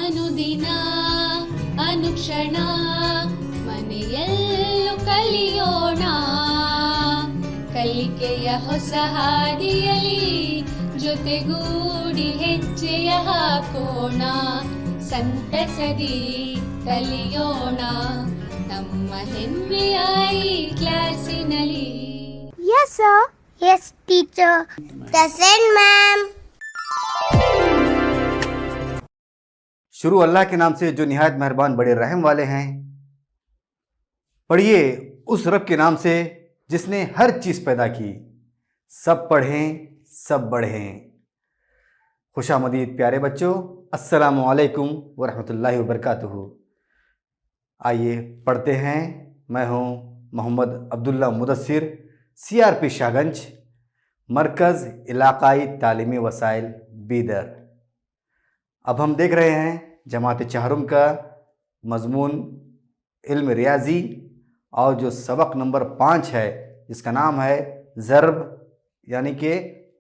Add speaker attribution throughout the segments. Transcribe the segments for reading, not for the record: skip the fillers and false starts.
Speaker 1: ಅನುದಿನ ಅನುಕ್ಷಣ ಮನೆಯಲ್ಲೂ ಕಲಿಯೋಣ ಕಲಿಕೆಯ ಹೊಸ ಹಾದಿಯಲಿ ಜೊತೆಗೂಡಿ ಹೆಜ್ಜೆಯ ಹಾಕೋಣ ಸಂತಸದಿ ಕಲಿಯೋಣ ನಮ್ಮ ಹೆಮ್ಮೆಯ ಈ ಕ್ಲಾಸಿನಲ್ಲಿ.
Speaker 2: Yes, sir. Yes, teacher. Present, ma'am.
Speaker 3: शुरू अल्लाह के नाम से जो निहायत मेहरबान बड़े रहम वाले हैं। पढ़िए उस रब के नाम से जिसने हर चीज़ पैदा की। सब पढ़ें सब बढ़ें। खुशामदीद प्यारे बच्चों, अस्सलामु अलैकुम वरहमतुल्लाहि वबरकातुहू। आइए पढ़ते हैं। मैं हूँ मोहम्मद अब्दुल्ला मुदस्सिर, CRP शाहगंज, मरकज़ इलाक़ाई तालीमी वसाइल बीदर। अब हम देख रहे हैं जमात चाहरुम का मज़मून इल्म रियाज़ी और जो सबक नंबर 5 है जिसका नाम है ज़रब, यानी कि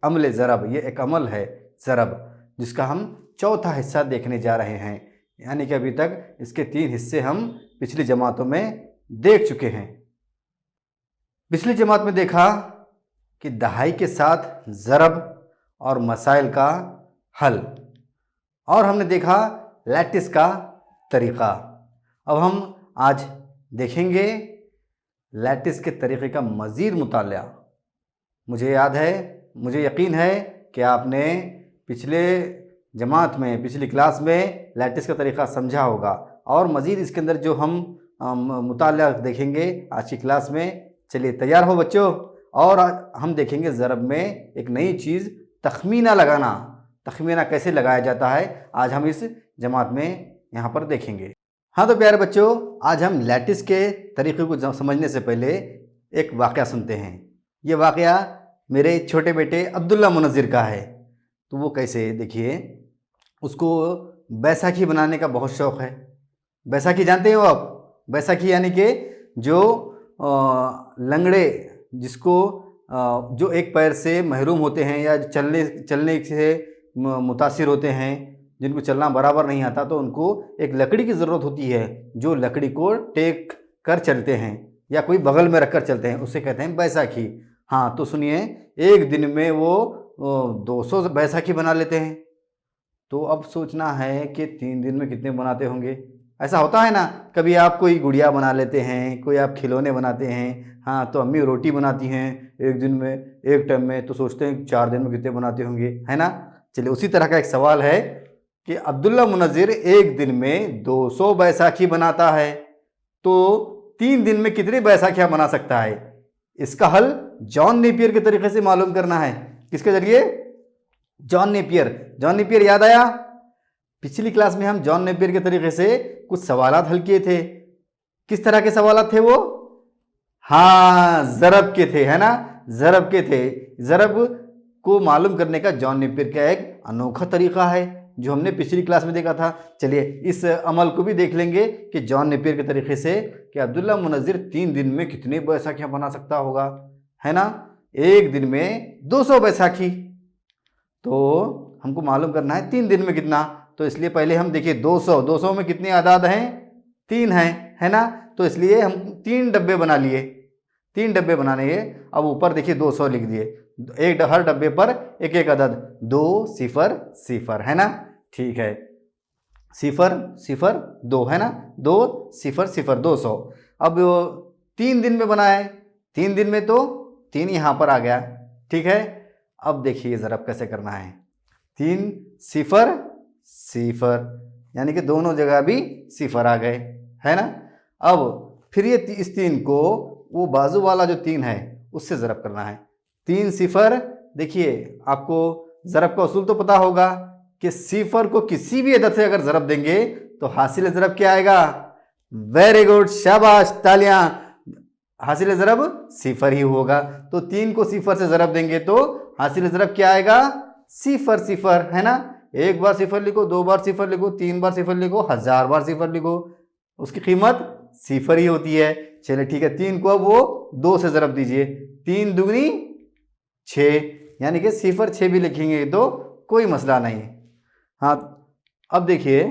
Speaker 3: अमल ज़रब। ये एक अमल है ज़रब जिसका हम चौथा हिस्सा देखने जा रहे हैं, यानी कि अभी तक इसके 3 हिस्से हम पिछली जमातों में देख चुके हैं। पिछली जमात में देखा कि दहाई के साथ ज़रब और मसाइल का हल, और हमने देखा लैटिस का तरीक़ा। अब हम आज देखेंगे लैटिस के तरीक़े का मज़ीद मुताला। मुझे याद है, मुझे यकीन है कि आपने पिछले जमात में, पिछली क्लास में लैटिस का तरीक़ा समझा होगा, और मज़ीद इसके अंदर जो हम मुताला देखेंगे आज की क्लास में। चलिए तैयार हो बच्चों, और हम देखेंगे ज़रब में एक नई चीज़ तखमीना लगाना। तखमीना कैसे लगाया जाता है आज हम इस जमात में यहाँ पर देखेंगे। हाँ तो प्यारे बच्चों, आज हम लैटिस के तरीक़े को समझने से पहले एक वाक़या सुनते हैं। ये वाक़या मेरे छोटे बेटे अब्दुल्ला मुनज़्ज़िर का है। तो वो कैसे, देखिए, उसको बैसाखी बनाने का बहुत शौक़ है। बैसाखी जानते हो आप? बैसाखी यानी कि जो लंगड़े, जिसको जो एक पैर से महरूम होते हैं या चलने से मुतासिर होते हैं, जिनको चलना बराबर नहीं आता, तो उनको एक लकड़ी की ज़रूरत होती है जो लकड़ी को टेक कर चलते हैं या कोई बगल में रख कर चलते हैं, उसे कहते हैं बैसाखी। हाँ तो सुनिए, एक दिन में वो 200 बैसाखी बना लेते हैं। तो अब सोचना है कि 3 दिन में कितने बनाते होंगे। ऐसा होता है ना, कभी आप कोई गुड़िया बना लेते हैं, कोई आप खिलौने बनाते हैं। हाँ तो अम्मी रोटी बनाती हैं एक दिन में, एक टाइम में, तो सोचते हैं 4 दिन में कितने बनाते होंगे, है ना। चलिए उसी तरह का एक सवाल है कि अब्दुल्ला मुनज़्ज़िर एक दिन में 200 बैसाखी बनाता है, तो 3 दिन में कितनी बैसाखियाँ बना सकता है? इसका हल जॉन नेपियर के तरीके से मालूम करना है। किसके ज़रिए? जॉन नेपियर याद आया? पिछली क्लास में हम जॉन नेपियर के तरीके से कुछ सवालात हल किए थे। किस तरह के सवालात थे वो? हाँ, ज़रब के थे, है ना, ज़रब के थे। ज़रब को मालूम करने का जॉन नेपियर का एक अनोखा तरीक़ा है जो हमने पिछली क्लास में देखा था। चलिए इस अमल को भी देख लेंगे कि जॉन नेपियर के तरीके से कि अब्दुल्ला मुनज़्ज़िर 3 दिन में कितने बैसाखियाँ बना सकता होगा, है ना। एक दिन में 200 बैसाखी, तो हमको मालूम करना है 3 दिन में कितना। तो इसलिए पहले हम देखिए 200 में कितने आदाद हैं? 3 हैं, है ना। तो इसलिए हम 3 डब्बे बना लिए, 3 डब्बे बनाने के। अब ऊपर देखिए 200 लिख दिए, हर डब्बे पर एक एक अदद 2 0 0, है ना। ठीक है, 0 0 2, है ना, 2 0 0 200। अब 3 दिन में बनाए, 3 दिन में तो 3 यहाँ पर आ गया, ठीक है। अब देखिए ज़रब कैसे करना है। 3 0 0, यानी कि दोनों जगह भी 0 आ गए, है ना। अब फिर ये इस 3 को वो बाजू वाला जो 3 है उससे ज़रब करना है। 3 0, देखिए आपको ज़रब का उसूल तो पता होगा कि 0 को किसी भी अदद से अगर ज़रब देंगे तो हासिल ज़रब क्या आएगा? वेरी गुड, शाबाश, तालियां। हासिल ज़रब 0 ही होगा। तो 3 को 0 से ज़रब देंगे तो हासिल ज़रब क्या आएगा? 0 0, है ना। 1 बार 0 लिखो, 2 बार 0 लिखो, 3 बार 0 लिखो, 1000 बार 0 लिखो, उसकी कीमत 0 ही होती है। चलिए ठीक है, 3 को अब वो 2 से ज़रब दीजिए। 3 दूनी 6, यानी कि 0 6 भी लिखेंगे तो कोई मसला नहीं। हाँ अब देखिए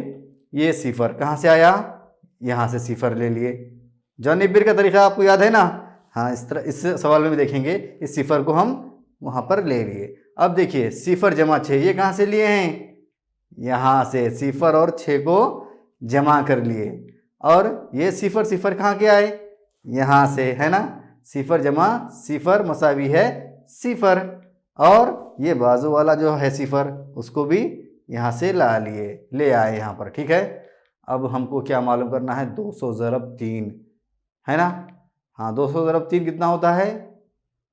Speaker 3: ये सिफर कहाँ से आया, यहाँ से सिफर ले लिए। जॉन नेपियर का तरीका आपको याद है ना। हाँ, इस तरह इस सवाल में भी देखेंगे, इस सिफर को हम वहाँ पर ले लिए। अब देखिए सिफर जमा 6 ये कहाँ से लिए हैं, यहाँ से सिफर और 6 को जमा कर लिए। और ये सिफर सिफर कहाँ के आए, यहाँ से, है ना। सिफर जमा सिफर मसावी है सिफर। और ये बाजू वाला जो है सिफर उसको भी यहाँ से ला लिए, ले आए यहाँ पर, ठीक है। अब हमको क्या मालूम करना है, 200 ज़रब 3, है ना। हाँ, 200 ज़रब 3 कितना होता है,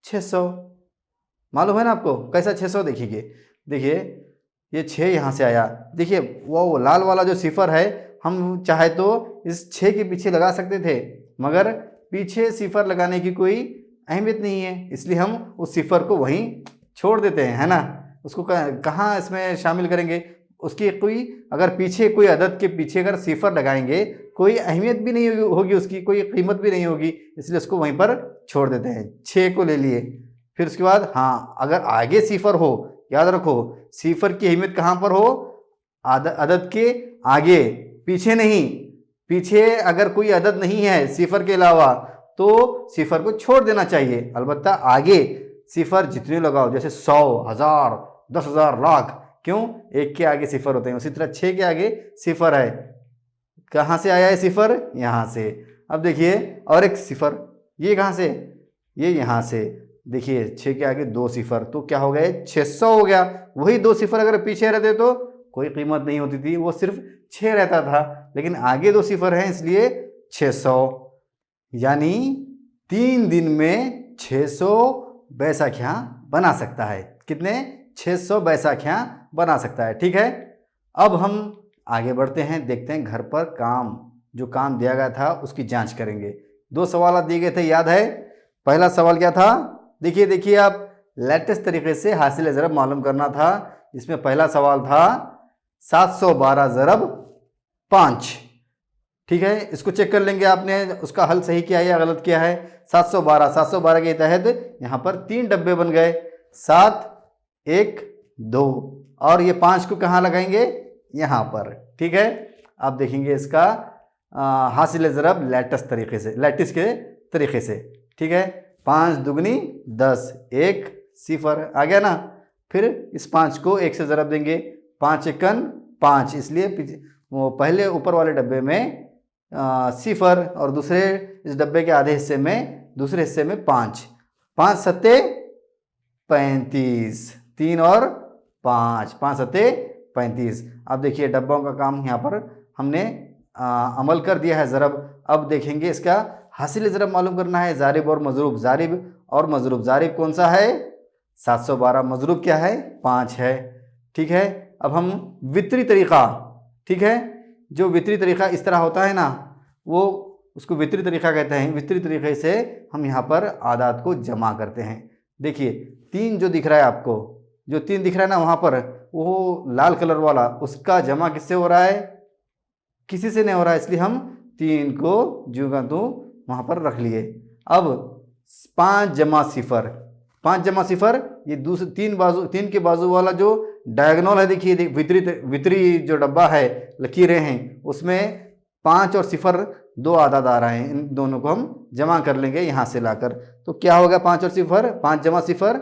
Speaker 3: 600। मालूम है ना आपको कैसा 600, देखिए ये 6 यहाँ से आया। देखिए वो लाल वाला जो सिफर है, हम चाहे तो इस 6 के पीछे लगा सकते थे, मगर पीछे सिफर लगाने की कोई अहमियत नहीं है, इसलिए हम उस सिफर को वहीं छोड़ देते हैं, है ना। उसको कहाँ इसमें शामिल करेंगे, उसकी कोई अगर पीछे कोई अदद के पीछे अगर सिफर लगाएंगे कोई अहमियत भी नहीं होगी, उसकी कोई कीमत भी नहीं होगी, इसलिए उसको वहीं पर छोड़ देते हैं। 6 को ले लिए। फिर उसके बाद हाँ, अगर आगे सिफर हो, याद रखो सिफर की अहमियत कहाँ पर हो, अदद के आगे, पीछे नहीं। पीछे अगर कोई अदद नहीं है सिफर के अलावा तो सिफर को छोड़ देना चाहिए। अलबत्ता आगे सिफर जितने लगाओ, जैसे 100, 1000, 10,000, लाख, क्यों, 1 के आगे सिफर होते हैं, उसी तरह 6 के आगे सिफर है। कहाँ से आया है सिफर, यहाँ से। अब देखिए और एक सिफर, ये कहाँ से, ये यहाँ से। देखिए 6 के आगे 2 सिफर, तो क्या हो गया, 600 हो गया। वही 2 सिफर अगर पीछे रहते तो कोई कीमत नहीं होती थी, वो सिर्फ 6 रहता था, लेकिन आगे 2 सिफर हैं इसलिए 600। यानी 3 दिन में 600 बैसाखियाँ बना सकता है। कितने, 600 बैसाखियाँ बना सकता है, ठीक है। अब हम आगे बढ़ते हैं, देखते हैं घर पर जो काम दिया गया था उसकी जांच करेंगे। 2 सवाल दिए गए थे, याद है। पहला सवाल क्या था, देखिए आप लेटेस्ट तरीके से हासिल ज़रब मालूम करना था। इसमें पहला सवाल था 712 ज़रब 5, ठीक है। इसको चेक कर लेंगे आपने उसका हल सही किया है या गलत किया है। 712 के तहत यहाँ पर 3 डब्बे बन गए, 7, 1, 2, और ये 5 को कहाँ लगाएंगे, यहाँ पर, ठीक है। अब देखेंगे इसका हासिल ज़रब लैटिस के तरीके से, ठीक है। 5 दुगनी 10, 1 सिफर आ गया ना। फिर इस 5 को 1 से ज़रब देंगे, 5 एकन 5, इसलिए वो पहले ऊपर वाले डब्बे में सिफर और दूसरे इस डब्बे के आधे हिस्से में, दूसरे हिस्से में 5, 5 सत्ते 35, 3 और 5, 5 सत्ते 35। अब देखिए डब्बों का काम यहाँ पर हमने अमल कर दिया है ज़रब। अब देखेंगे इसका हासिल ज़रब मालूम करना है, ज़ारिब और मज़रूब। ज़ारिब कौन सा है, 712, मज़रूब क्या है, 5 है, ठीक है। अब हम वितरी तरीक़ा, ठीक है, जो वितरी तरीक़ा इस तरह होता है ना, वो उसको वितरी तरीक़ा कहते हैं। वितरी तरीक़े से हम यहाँ पर आदात को जमा करते हैं। देखिए 3 जो दिख रहा है आपको, जो 3 दिख रहा है ना वहाँ पर, वो लाल कलर वाला, उसका जमा किससे हो रहा है, किसी से नहीं हो रहा है, इसलिए हम 3 को जो का तो वहाँ पर रख लिए। अब 5 जमा सिफर, ये दूसरे 3 के बाजू वाला जो डायगोनल है, देखिए वितरी जो डब्बा है, लकीरें हैं, उसमें 5 और सिफर 2 आदाद आ रहे हैं। इन दोनों को हम जमा कर लेंगे यहाँ से लाकर, तो क्या होगा, 5 और सिफर, 5 जमा सिफर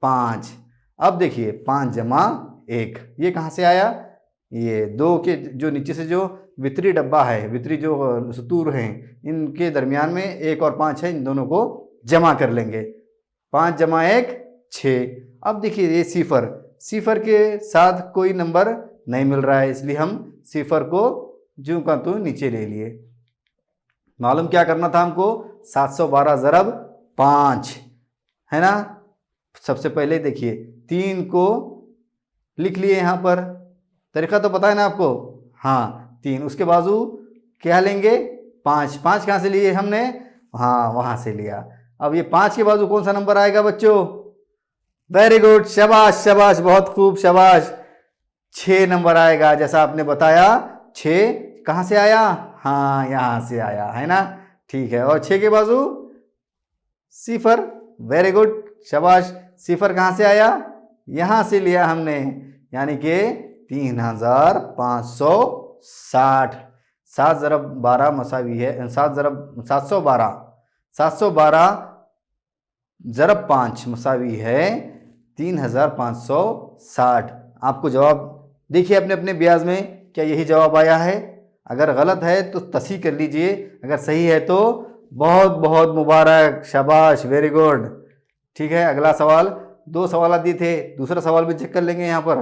Speaker 3: 5। अब देखिए 5 जमा 1, ये कहाँ से आया, ये 2 के जो नीचे से जो वितरी डब्बा है, वितरी जो सतूर हैं, इनके दरमियान में 1 और 5 है, इन दोनों को जमा कर लेंगे। 5 जमा 1 6। अब देखिए ये सिफर के साथ कोई नंबर नहीं मिल रहा है, इसलिए हम सिफर को जो का तो नीचे ले लिए। मालूम क्या करना था हमको, 712 ज़रब 5, है ना। सबसे पहले देखिए 3 को लिख लिए यहाँ पर, तरीका तो पता है ना आपको, हाँ 3, उसके बाजू क्या लेंगे, 5 कहाँ से लिए हमने, हाँ वहाँ से लिया। अब ये 5 के बाजू कौन सा नंबर आएगा बच्चों, वेरी गुड, शाबाश, बहुत खूब, शाबाश, 6 नंबर आएगा, जैसा आपने बताया। 6 कहाँ से आया, हाँ यहाँ से आया, है ना, ठीक है। और 6 के बाजू सिफर, वेरी गुड, शाबाश, सिफर कहाँ से आया, यहाँ से लिया हमने, यानी कि 3516 60। 7 ज़रब 12 मसावी है 7 ज़रब 712। 712 ज़रब 5 मसावी है 3560। आपको जवाब देखिए अपने अपने ब्याज में, क्या यही जवाब आया है? अगर गलत है तो तस्हीह कर लीजिए, अगर सही है तो बहुत बहुत मुबारक, शाबाश, वेरी गुड। ठीक है, अगला सवाल, 2 सवाल दिए थे, दूसरा सवाल भी चेक कर लेंगे। यहाँ पर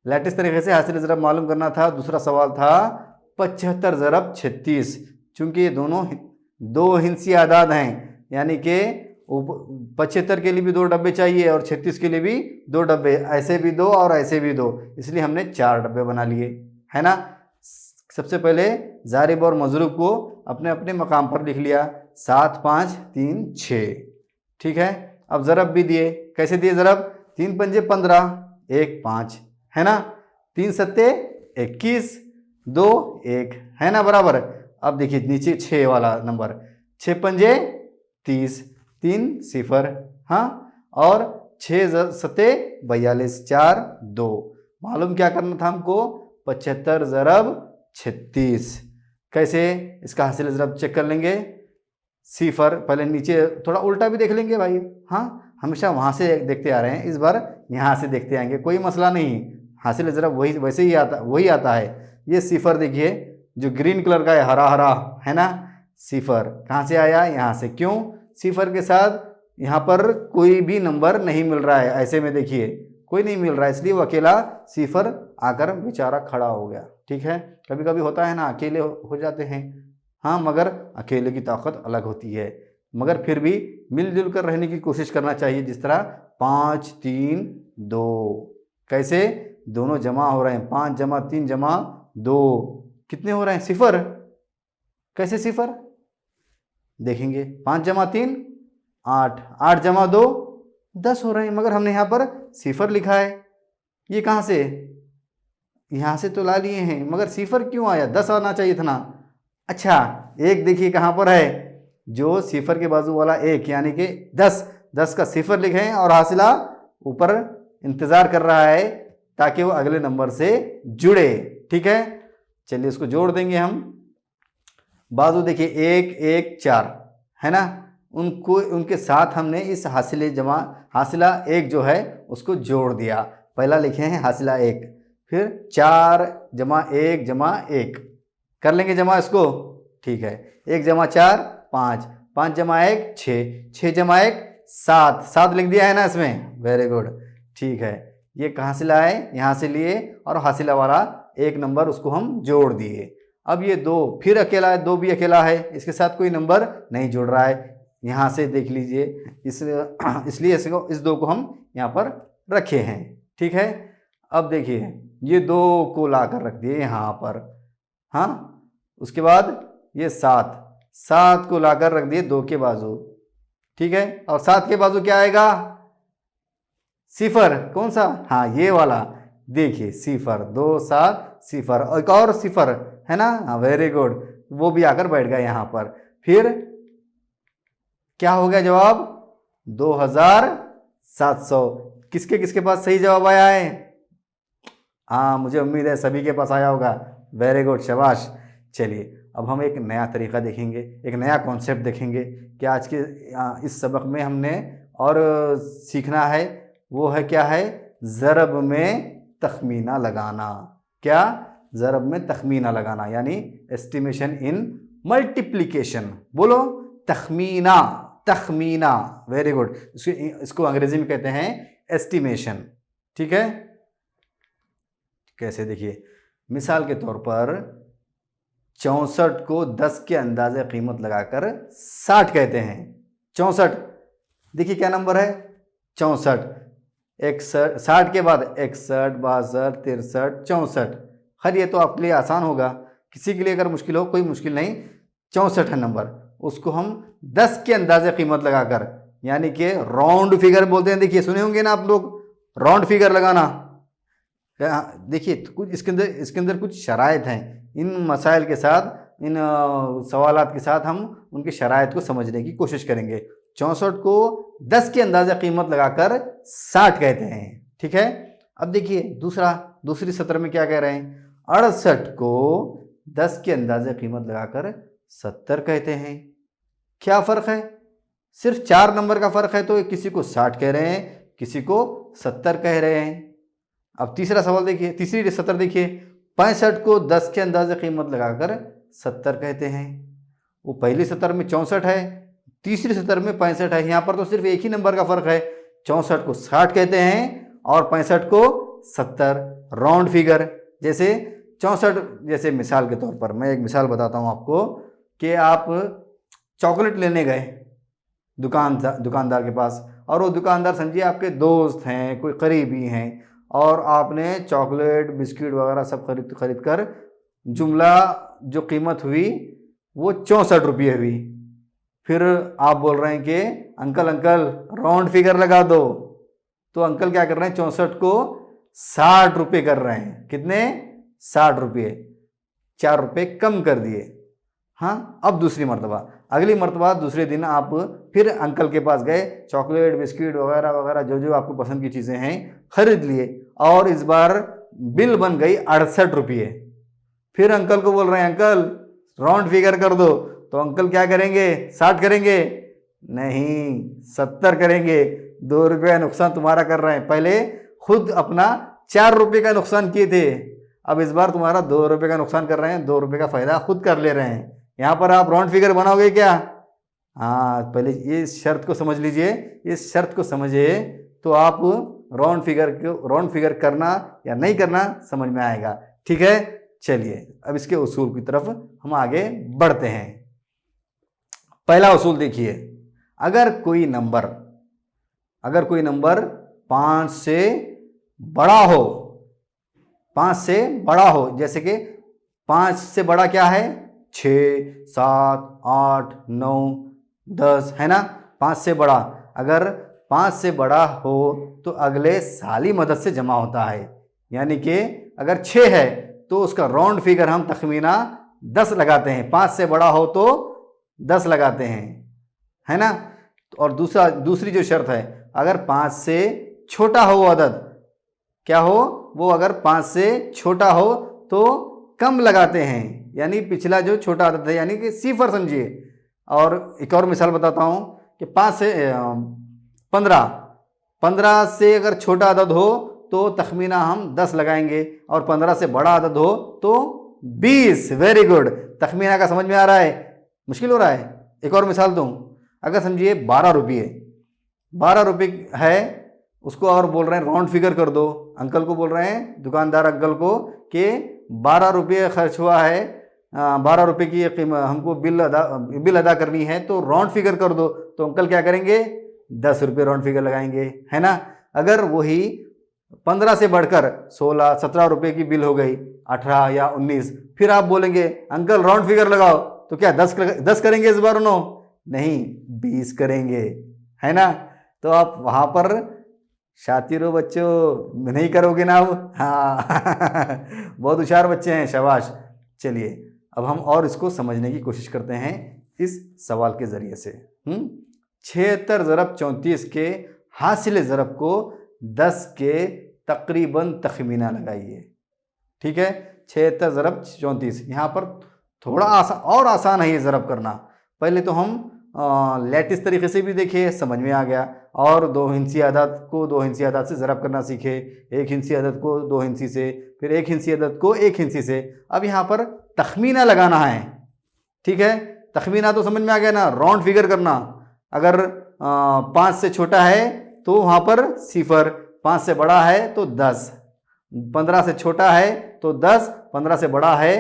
Speaker 3: लेटेस्ट तरीके से हासिल ज़रब मालूम करना था। दूसरा सवाल था 75 ज़रब 36। चूँकि ये दोनों 2 हिंसी आदाद हैं, यानी कि 75 के लिए भी 2 डब्बे चाहिए और 36 के लिए भी 2 डब्बे, ऐसे भी 2 और ऐसे भी 2, इसलिए हमने 4 डब्बे बना लिए, है ना। सबसे पहले ज़ारिब और मज़रूब को अपने अपने मकाम पर लिख लिया, 7 5 3 6। ठीक है, अब ज़रब भी दिए, कैसे दिए ज़रब? 3 पंजे 15, 1 5, है ना। 3 सत्ते 21, 2 1, है ना, बराबर। अब देखिए नीचे 6 वाला नंबर, 6 पंजे 30, 3 0, हाँ, और 6 सत्ते 42, 4 2। मालूम क्या करना था हमको? 75 ज़रब 36। कैसे? इसका हासिल ज़रब चेक कर लेंगे। 0 पहले नीचे थोड़ा उल्टा भी देख लेंगे भाई, हाँ, हमेशा वहाँ से देखते आ रहे हैं, इस बार यहाँ से देखते आएंगे, कोई मसला नहीं। हासिल ज़रब वही वैसे ही आता है। ये 0 देखिए जो ग्रीन कलर का है, हरा हरा, है ना। 0 कहाँ से आया? यहाँ से। क्यों? 0 के साथ यहाँ पर कोई भी नंबर नहीं मिल रहा है, ऐसे में देखिए कोई नहीं मिल रहा है, इसलिए वो अकेला 0 आकर बेचारा खड़ा हो गया। ठीक है, कभी कभी होता है ना, अकेले हो जाते हैं, हाँ, मगर अकेले की ताकत अलग होती है। मगर फिर भी मिलजुल कर रहने की कोशिश करना चाहिए, जिस तरह 5 3 2। कैसे? दोनों जमा हो रहे हैं, 5 जमा 3 जमा 2, कितने हो रहे हैं? 0। कैसे 0? देखेंगे, 5 जमा 3 8, 8 जमा 2 10 हो रहे हैं, मगर हमने यहाँ पर 0 लिखा है। ये कहाँ से? यहाँ से तो ला लिए हैं, मगर 0 क्यों आया? 10 आना चाहिए था ना। अच्छा, 1 देखिए कहाँ पर है, जो 0 के बाजू वाला 1, यानी कि 10 का 0 लिखे हैं और हासिला ऊपर इंतज़ार कर रहा है ताकि वो अगले नंबर से जुड़े। ठीक है, चलिए उसको जोड़ देंगे हम। बाजू देखिए 1 1 4, है ना, उनको उनके साथ हमने इस हासिला 1 जो है उसको जोड़ दिया। पहला लिखे हैं हासिला 1, फिर 4 जमा 1 जमा 1, कर लेंगे जमा इसको। ठीक है, 1 जमा 4 5, 5 जमा 1 6, 6 जमा 1 7, 7 लिख दिया है ना इसमें, वेरी गुड। ठीक है, ये कहाँ से लाए? यहाँ से लिए, और हासिला वाला 1 नंबर उसको हम जोड़ दिए। अब ये 2 फिर अकेला है, 2 भी अकेला है, इसके साथ कोई नंबर नहीं जुड़ रहा है। यहाँ से देख लीजिए, इसलिए इस 2 को हम यहाँ पर रखे हैं। ठीक है, अब देखिए ये 2 को ला कर रख दिए यहाँ पर, हाँ। उसके बाद ये 7 को ला कर रख दिए 2 के बाजू। ठीक है, और 7 के बाजू क्या आएगा? 0। कौन सा? हाँ, ये वाला देखिए, 0 2 7 0, और एक और 0 है ना, हाँ, वेरी गुड, वो भी आकर बैठ गया यहाँ पर। फिर क्या हो गया जवाब? 2700। किसके किसके पास सही जवाब आया है? हाँ, मुझे उम्मीद है सभी के पास आया होगा, वेरी गुड, शाबाश। चलिए अब हम एक नया तरीका देखेंगे, एक नया कॉन्सेप्ट देखेंगे कि आज के इस सबक में हमने और सीखना है। वो है क्या है? ज़रब में तखमीना लगाना। क्या? ज़रब में तखमीना लगाना, यानी एस्टिमेशन इन मल्टीप्लिकेशन। बोलो, तखमीना, तखमीना, वेरी गुड। इसको अंग्रेजी में कहते हैं एस्टिमेशन। ठीक है, कैसे? देखिए, मिसाल के तौर पर 64 को 10 के अंदाजे कीमत लगाकर 60 कहते हैं। 64, देखिए क्या नंबर है? 64, 61, 60 के बाद 61 62 63 64। खैर ये तो आपके लिए आसान होगा, किसी के लिए अगर मुश्किल हो, कोई मुश्किल नहीं। 64 है नंबर, उसको हम 10 के अंदाजे कीमत लगाकर, यानी कि राउंड फिगर बोलते हैं। देखिए सुने होंगे ना आप लोग, राउंड फिगर लगाना। देखिए कुछ इसके अंदर कुछ शराइत हैं। इन मसाइल के साथ, इन सवालात के साथ हम उनकी शराइत को समझने की कोशिश करेंगे। 64 को 10 के अंदाज़ा कीमत लगाकर 60 कहते हैं। ठीक है, अब देखिए दूसरी सत्र में क्या कह रहे हैं? 68 को 10 के अंदाजे कीमत लगाकर 70 कहते हैं। क्या फ़र्क है? सिर्फ 4 नंबर का फ़र्क है। तो किसी को 60 कह रहे हैं, किसी को 70 कह रहे हैं। अब तीसरा सवाल देखिए, तीसरी सतर देखिए। 65 को 10 के अंदाजे कीमत लगाकर 70 कहते हैं। वो पहली सतर में 64 है, तीसरी सतर में 65 है। यहाँ पर तो सिर्फ एक ही नंबर का फ़र्क है। 64 को 60 कहते हैं और 65 को 70। राउंड फिगर, जैसे 64, जैसे मिसाल के तौर पर मैं एक मिसाल बताता हूँ आपको कि आप चॉकलेट लेने गए दुकानदार के पास, और वो दुकानदार समझिए आपके दोस्त हैं, कोई करीबी हैं, और आपने चॉकलेट बिस्किट वगैरह सब खरीद कर जुमला जो कीमत हुई वो 64 रुपये हुई। फिर आप बोल रहे हैं कि अंकल राउंड फिगर लगा दो। तो अंकल क्या कर रहे हैं, 64 को 60 रुपये कर रहे हैं। कितने? 60 रुपये, 4 रुपये कम कर दिए। हाँ, अब दूसरी मर्तबा, अगली मर्तबा दूसरे दिन आप फिर अंकल के पास गए, चॉकलेट बिस्किट वगैरह वगैरह जो जो आपको पसंद की चीज़ें हैं खरीद लिए, और इस बार बिल बन गई 68 रुपये। फिर अंकल को बोल रहे हैं अंकल राउंड फिगर कर दो। तो अंकल क्या करेंगे, 60 करेंगे? नहीं, 70 करेंगे। 2 रुपये का नुकसान तुम्हारा कर रहे हैं। पहले खुद अपना 4 रुपये का नुकसान किए थे, अब इस बार तुम्हारा 2 रुपये का नुकसान कर रहे हैं। 2 रुपये का फ़ायदा खुद कर ले रहे हैं। यहाँ पर आप राउंड फिगर बनाओगे क्या? हाँ, पहले ये शर्त को समझ लीजिए। इस शर्त को समझिए तो आप राउंड फिगर करना या नहीं करना समझ में आएगा। ठीक है, चलिए अब इसके उसूल की तरफ हम आगे बढ़ते हैं। पहला उसूल देखिए, अगर कोई नंबर 5 से बड़ा हो, 5 से बड़ा हो, जैसे कि 5 से बड़ा क्या है, 6, 7, 8, 9, 10 है ना। 5 से बड़ा, अगर 5 से बड़ा हो तो अगले साली मदद से जमा होता है। यानी कि अगर 6 है तो उसका राउंड फिगर हम तखमीना 10 लगाते हैं। 5 से बड़ा हो तो 10 लगाते हैं, है ना। और दूसरी जो शर्त है, अगर 5 से छोटा हो वो अदद, क्या हो वो, अगर 5 से छोटा हो तो कम लगाते हैं, यानी पिछला जो छोटा अदद है, यानी कि सिफर समझिए। और एक और मिसाल बताता हूँ कि 5 से 15 से अगर छोटा अदद हो तो तखमीना हम 10 लगाएंगे, और 15 से बड़ा अदद हो तो 20। वेरी गुड, तखमीना का समझ में आ रहा है? मुश्किल हो रहा है? एक और मिसाल दूँ, अगर समझिए 12 रुपये है, उसको और बोल रहे हैं राउंड फिगर कर दो। अंकल को बोल रहे हैं, दुकानदार अंकल को, कि 12 रुपये खर्च हुआ है, 12 रुपये की हमको बिल अदा करनी है, तो राउंड फिगर कर दो। तो अंकल क्या करेंगे, 10 रुपये राउंड फिगर लगाएंगे, है ना। अगर वही 15 से बढ़कर 16, 17 रुपये की बिल हो गई, 18 या 19, फिर आप बोलेंगे अंकल राउंड फिगर लगाओ। तो क्या 10 करेंगे इस बार? नहीं, 20 करेंगे, है ना। तो आप वहाँ पर शातिर हो बच्चों, नहीं करोगे ना अब? हाँ बहुत होशियार बच्चे हैं, शाबाश। चलिए अब हम और इसको समझने की कोशिश करते हैं इस सवाल के ज़रिए से। 76 ज़रब 34 के हासिल ज़रब को 10 के तकरीबन तखमीना लगाइए। ठीक है, 76 ज़रब 34, यहाँ पर थोड़ा आसान है ये ज़रब करना। पहले तो हम लेटेस्ट तरीके से भी देखिए, समझ में आ गया, और 2 हिंसी आदाद को 2 हिंसी आदाद से ज़रब करना सीखे, 1 हिंसी आदद को 2 हिंसी से, फिर 1 हिंसी आदद को 1 हिंसी से। अब यहाँ पर तखमीना लगाना है। ठीक है, तखमीना तो समझ में आ गया ना, राउंड फिगर करना। अगर 5 से छोटा है तो वहाँ पर सिफर, 5 से बड़ा है तो 10, 15 से छोटा है तो 10, 15 से बड़ा है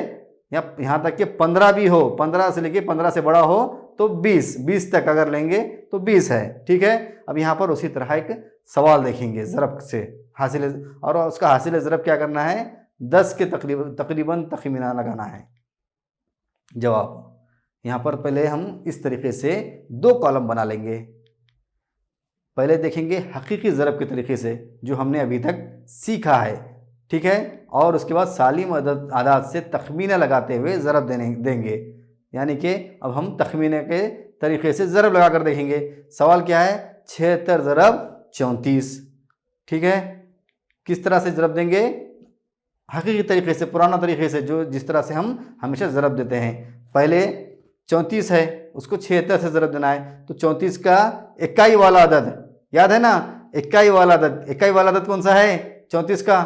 Speaker 3: या यहाँ तक कि 15 भी हो, 15 से लेके 15 से बड़ा हो तो 20 तक अगर लेंगे तो 20 है। ठीक है, अब यहाँ पर उसी तरह एक सवाल देखेंगे ज़रब से हासिल, और उसका हासिल ज़रब क्या करना है, 10 के तकरीबन तखमीना लगाना है। जवाब यहाँ पर पहले हम इस तरीके से 2 कॉलम बना लेंगे। पहले देखेंगे हकीकी ज़रब के तरीके से जो हमने अभी तक सीखा है। ठीक है, और उसके बाद सालिम आदाद से तखमीना लगाते हुए ज़रब देंगे। यानी कि अब हम तखमीने के तरीके से ज़रब लगा कर देखेंगे। सवाल क्या है, 76 ज़रब 34। ठीक है, किस तरह से ज़रब देंगे, हकीकी तरीके से, पुराना तरीके से, जो जिस तरह से हम हमेशा ज़रब देते हैं। पहले 34 है, उसको 76 से ज़रब देना है, तो 34 का इकाई वाला अदद याद है ना, इकाई वाला अदद, इकाई वाला अदद कौन सा है 34 का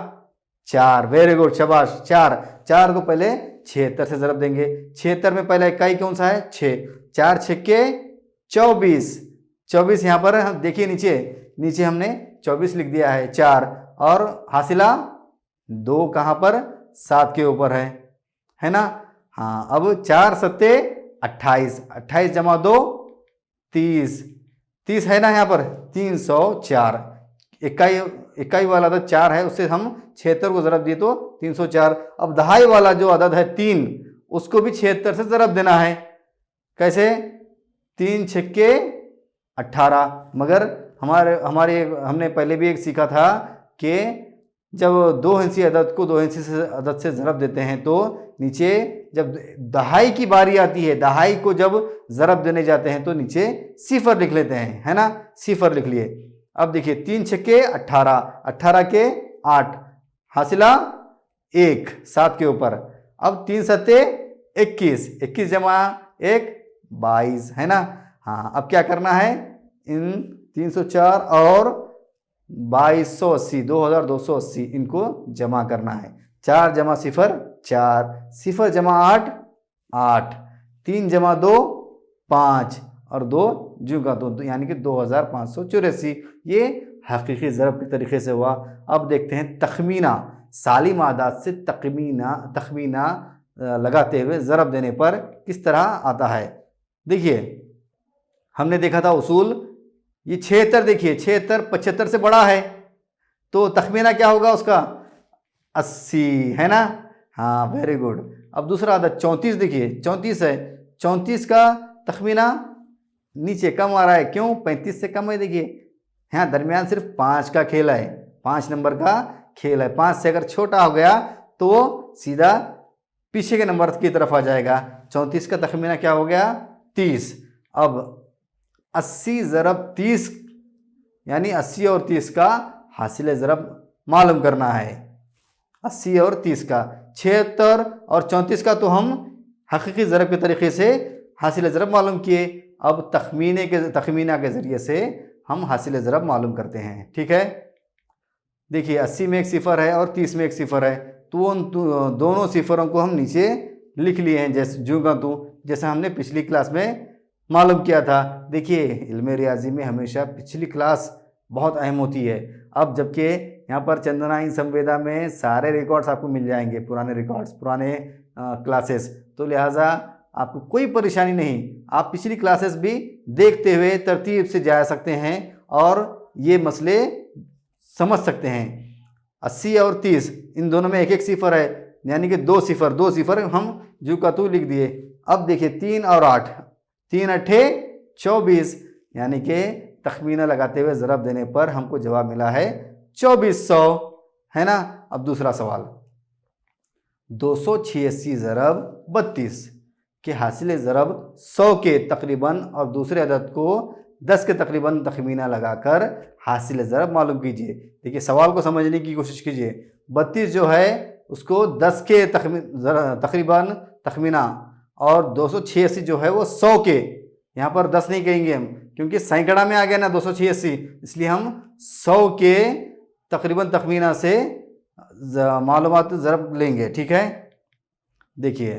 Speaker 3: 4। वेरी गुड, शाबाश, 4 को पहले 76 से ज़रब देंगे। 76 में पहला इकाई कौन सा है 6, 4 छक्के 24 यहाँ पर देखिए नीचे हमने 24 लिख दिया है 4, और हासिला 2 कहाँ पर 7 के ऊपर है ना। हाँ, अब 4 सत्ते 28, 28 जमा 2 30 है ना, यहाँ पर 304। इकाई वाला अदद 4 है, उससे हम 76 को ज़रब दिए तो 304। अब दहाई वाला जो अदद है 3, उसको भी 76 से ज़रब देना है। कैसे 3 छक्के 18। मगर हमने पहले भी एक सीखा था कि जब 2 हिस्सी अदद को 2 हिस्सी अदद से ज़रब देते हैं तो नीचे जब दहाई की बारी आती है, दहाई को जब ज़रब देने जाते हैं तो नीचे सिफर लिख लेते हैं, है ना, सिफर लिख लिए। अब देखिए 3 छक्के 18, 18 के 8, हासिला 1 7 के ऊपर। अब 3 सत्ते 21, 21 जमा 1 22 है ना। हाँ, अब क्या करना है, इन 304 और 2280 2280 इनको जमा करना है। 4 जमा 0 4, 0 जमा 8 8, 3 जमा 2 5 और 2 जू का 2, यानी कि 2584। ये हकीकी ज़रब के तरीके से हुआ। अब देखते हैं तखमीना, सालिम आदाद से तखमीना लगाते हुए ज़रब देने पर किस तरह आता है। देखिए हमने देखा था उसूल, ये 76 देखिए 76 75 से बड़ा है, तो तखमीना क्या होगा उसका 80 है ना। हाँ, वेरी गुड। अब दूसरा आदत 34 देखिए 34 है, 34 का तखमीना नीचे कम आ रहा है, क्यों 35 से कम है। देखिए यहाँ दरमियान सिर्फ 5 का खेल है, 5 नंबर का खेल है। 5 से अगर छोटा हो गया तो सीधा पीछे के नंबर की तरफ आ जाएगा। 34 का तखमीना क्या हो गया 30। अब 80 ज़रब 30 यानी 80 और 30 का हासिल ज़रब मालूम करना है। 80 और 30 का, 76 और 34 का तो हम हकीकी ज़रब के तरीके से हासिल ज़रब मालूम किए। अब तखमीना के ज़रिए से हम हासिल ज़रब मालूम करते हैं, ठीक है। देखिए 80 में एक सिफर है और 30 में एक सिफर है, तो उन दोनों सिफरों को हम नीचे लिख लिए हैं, जैसे जूगा तो जैसे हमने पिछली क्लास में मालूम किया था। देखिए इल्मे रियाजी में हमेशा पिछली क्लास बहुत अहम होती है। अब जबकि यहाँ पर चंदनाइन संवेदा में सारे रिकॉर्ड्स आपको मिल जाएंगे, पुराने रिकॉर्ड्स, पुराने क्लासेस, तो लिहाजा आपको कोई परेशानी नहीं, आप पिछली क्लासेस भी देखते हुए तरतीब से जा सकते हैं और ये मसले समझ सकते हैं। 80 और 30 इन दोनों में एक एक सिफर है, यानी कि 2 सिफर हम जू का तू लिख दिए। अब देखिए 3 और 8, 3 अट्ठे 24, यानी कि तखमीना लगाते हुए ज़रब देने पर हमको जवाब मिला है 2400, है ना। अब दूसरा सवाल, 286 ज़रब 32 के हासिल ज़रब 100 के तकरीबन और दूसरे अदद को 10 के तकरीबन तखमीना लगाकर हासिल ज़रब मालूम कीजिए। देखिए सवाल को समझने की कोशिश कीजिए। 32 जो है उसको 10 के तकरीबन तखमीना और 286 जो है वो 100 के, यहाँ पर 10 नहीं कहेंगे हम क्योंकि सैकड़ा में आ गया ना 286, इसलिए हम 100 के तकरीबन तखमीना से मालूमात ज़रब लेंगे, ठीक है। देखिए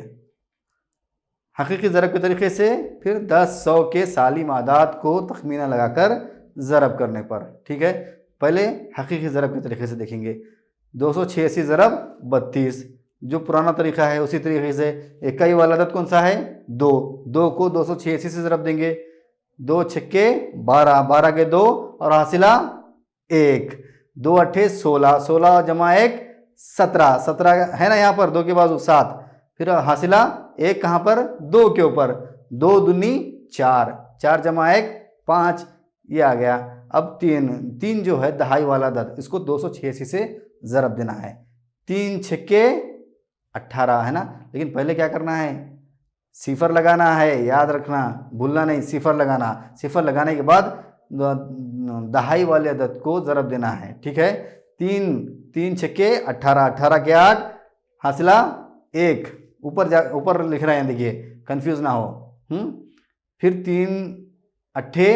Speaker 3: हकीकी ज़रब के तरीके से फिर 10 100 के सालिम आदाद को तखमीना लगाकर ज़रब करने पर, ठीक है। पहले हकीकी ज़रब के तरीके से देखेंगे। 286 ज़रब 32 जो पुराना तरीका है उसी तरीके से। इकाई वाला अदद कौन सा है 2 को 286 से ज़रब देंगे। 2 छक्के 12, 12 के 2 और हासिला 1, 2 अट्ठे 16, 16 जमा 1 17, 17 है ना यहाँ पर 2 के बाजू 7, फिर हासिला 1 कहाँ पर 2 के ऊपर, 2 दूनी 4, 4 जमा 1 5, ये आ गया। अब 3 जो है दहाई वाला अदद, इसको 286 से ज़रब देना है। 3 छक्के 18 है ना, लेकिन पहले क्या करना है सिफर लगाना है, याद रखना भूलना नहीं, सिफर लगाना। सिफर लगाने के बाद दहाई वाले अदद को ज़रब देना है, ठीक है। 3 छक्के 18, 18 के 8, हासिला 1, ऊपर लिख रहे हैं, देखिए कंफ्यूज ना हो। फिर 3 अट्ठे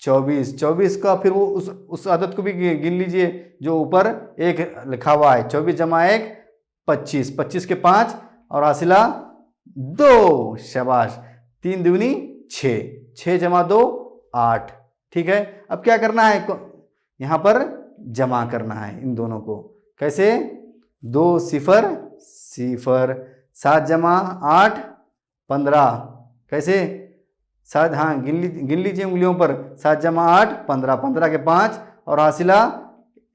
Speaker 3: 24, 24 का फिर वो उस आदत को भी गिन लीजिए जो ऊपर 1 लिखा हुआ है। 24 जमा 1 25, 25 के 5 और हासिला 2, शाबाश। 3 दूनी 6, 6 जमा 2 8। ठीक है, अब क्या करना है, यहाँ पर जमा करना है इन दोनों को। कैसे, 2 0 0, 7 जमा 8 15। कैसे, 7, हाँ गिन लीजिए उंगलियों पर। 7 जमा 8 15, 15 के 5 और हासिला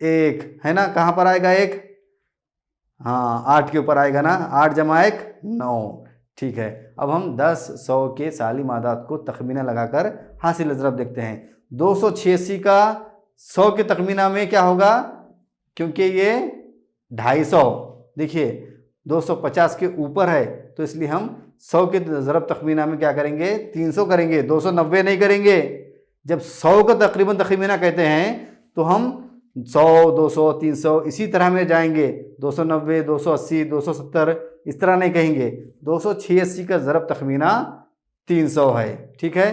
Speaker 3: 1 है ना। कहाँ पर आएगा 1, हाँ 8 के ऊपर आएगा ना। 8 जमा 1 9। ठीक है, अब हम 10 100 के सालिम आदाद को तखमीना लगाकर हासिल ज़रब देखते हैं। 286 का 100 के तखमीना में क्या होगा, क्योंकि ये 250, देखिए 250 के ऊपर है तो इसलिए हम 100 के ज़रब तखमीना में क्या करेंगे, 300 करेंगे, 290 नहीं करेंगे। जब 100 का तकरीबन तखमीना कहते हैं तो हम 100 200 300 इसी तरह में जाएंगे। 290 280 270 इस तरह नहीं कहेंगे। 286 का ज़रब तखमीना 300 है। ठीक है,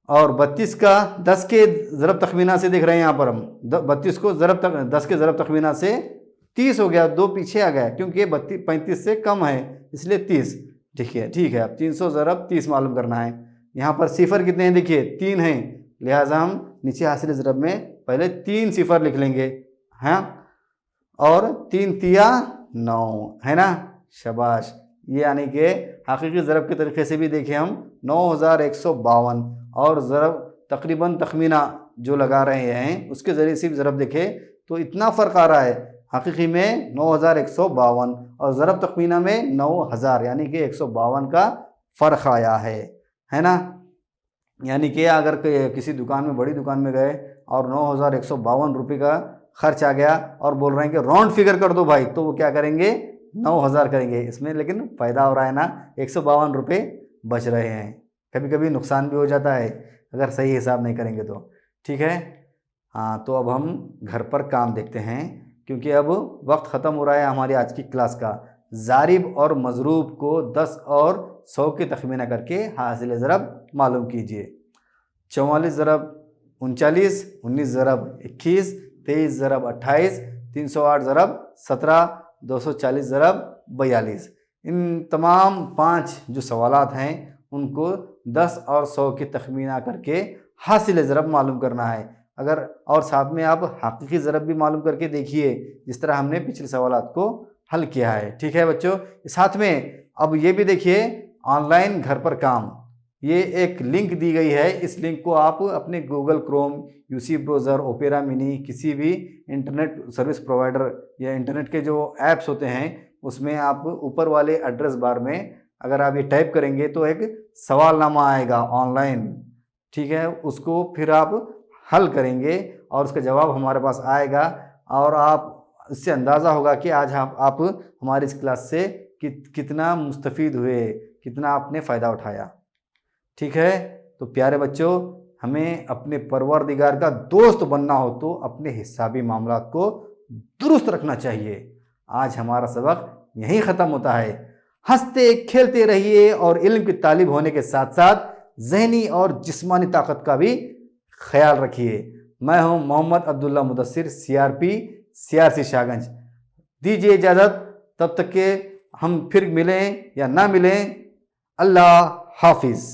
Speaker 3: और 32 का 10 के ज़रब तखमीना से देख रहे हैं यहाँ पर हम 32 को 10 के ज़रब तखमीना से 30 हो गया, 2 पीछे आ गया क्योंकि 35 से कम है इसलिए 30। देखिए ठीक है, अब 300 ज़रब 30 मालूम करना है। यहाँ पर सिफर कितने हैं, देखिए 3 हैं, लिहाजा हम नीचे हासिल ज़रब में पहले 3 सिफर लिख लेंगे, हाँ, और 3 तिया 9 है ना, शाबाश। ये यानी कि हकीकी ज़रब के तरीके से भी देखें हम 9152 और ज़रब तकरीबन तखमीना जो लगा रहे हैं उसके ज़रिए से भी ज़रब देखें तो इतना फ़र्क आ रहा है। हकीकी में 9152 और ज़रब तखमीना में 9000 यानी कि 152 का फ़र्क आया है ना। यानी कि अगर किसी दुकान में, बड़ी दुकान में गए और 9152 रुपये का खर्च आ गया और बोल रहे हैं कि राउंड फिगर कर दो भाई, तो वो क्या करेंगे, 9000 करेंगे। इसमें लेकिन फ़ायदा हो रहा है ना, 152 रुपये बच रहे हैं। कभी कभी नुकसान भी हो जाता है अगर सही हिसाब नहीं करेंगे तो। ठीक है, हाँ, तो अब हम घर पर काम देखते हैं क्योंकि अब वक्त ख़त्म हो रहा है हमारी आज की क्लास का। ज़ारिब और मज़रूब को 10 और 100 के तखमीना करके हासिल ज़रब मालूम कीजिए। 44 ज़रब 39, 19 ज़रब 21, 23 ज़रब 28, 308 ज़रब 17, 240 ज़रब 42। इन तमाम 5 जो सवालात हैं उनको 10 और 100 के तखमीना करके हासिल ज़रब मालूम करना है। अगर और साथ में आप हकीकी ज़रब भी मालूम करके देखिए जिस तरह हमने पिछले सवालात को हल किया है। ठीक है बच्चों, साथ में अब ये भी देखिए ऑनलाइन घर पर काम, ये एक लिंक दी गई है। इस लिंक को आप अपने Google Chrome, UC browser, opera mini, किसी भी इंटरनेट सर्विस प्रोवाइडर या इंटरनेट के जो ऐप्स होते हैं उसमें आप ऊपर वाले एड्रेस बार में अगर आप ये टाइप करेंगे तो एक सवालनामा आएगा ऑनलाइन। ठीक है, उसको फिर आप हल करेंगे और उसका जवाब हमारे पास आएगा और आप इससे अंदाज़ा होगा कि आज आप हमारी इस क्लास से कितना मुस्तफ़ीद हुए, कितना आपने फ़ायदा उठाया। ठीक है, तो प्यारे बच्चों, हमें अपने परवरदिगार का दोस्त बनना हो तो अपने हिसाबी मामलात को दुरुस्त रखना चाहिए। आज हमारा सबक यहीं ख़त्म होता है। हंसते खेलते रहिए और इल्म की तालिब होने के साथ साथ ज़हनी और जिस्मानी ताकत का भी ख्याल रखिए। मैं हूं मोहम्मद अब्दुल्ला मुदस्सिर, CRP शाहगंज। दीजिए इजाज़त, तब तक के हम फिर मिलें या ना मिलें। अल्लाह हाफिज़।